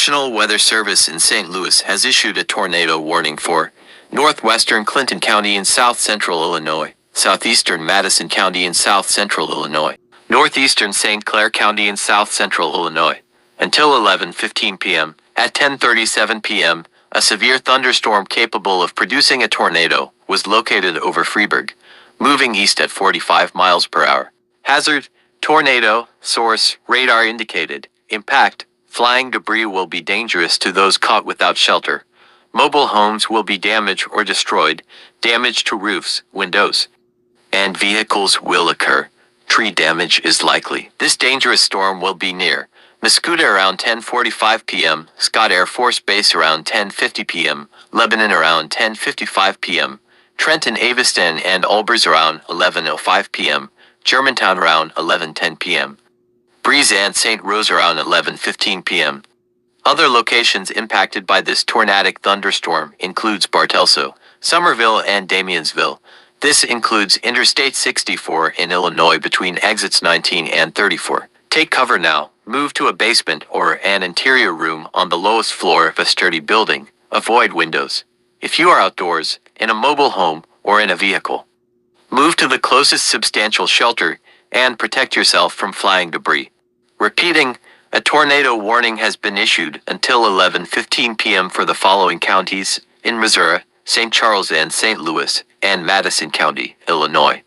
National Weather Service in St. Louis has issued a tornado warning for northwestern Clinton County in south-central Illinois, southeastern Madison County in south-central Illinois, northeastern St. Clair County in south-central Illinois. Until 11:15 p.m., at 10:37 p.m., a severe thunderstorm capable of producing a tornado was located over Freeburg, moving east at 45 miles per hour. Hazard, tornado, source, radar indicated, impact, flying debris will be dangerous to those caught without shelter. Mobile homes will be damaged or destroyed, damage to roofs, windows, and vehicles will occur. Tree damage is likely. This dangerous storm will be near Mascouda around 10:45 p.m., Scott Air Force Base around 10:50 p.m., Lebanon around 10:55 p.m., Trenton, Aveston, and Albers around 11:05 p.m., Germantown around 11:10 p.m., Breeze and St. Rose around 11:15 p.m. Other locations impacted by this tornadic thunderstorm includes Bartelso, Somerville, and Damiansville. This includes Interstate 64 in Illinois between exits 19 and 34. Take cover now. Move to a basement or an interior room on the lowest floor of a sturdy building. Avoid windows. If you are outdoors, in a mobile home, or in a vehicle, move to the closest substantial shelter and protect yourself from flying debris. Repeating, a tornado warning has been issued until 11:15 p.m. for the following counties in Missouri, St. Charles and St. Louis, and Madison County, Illinois.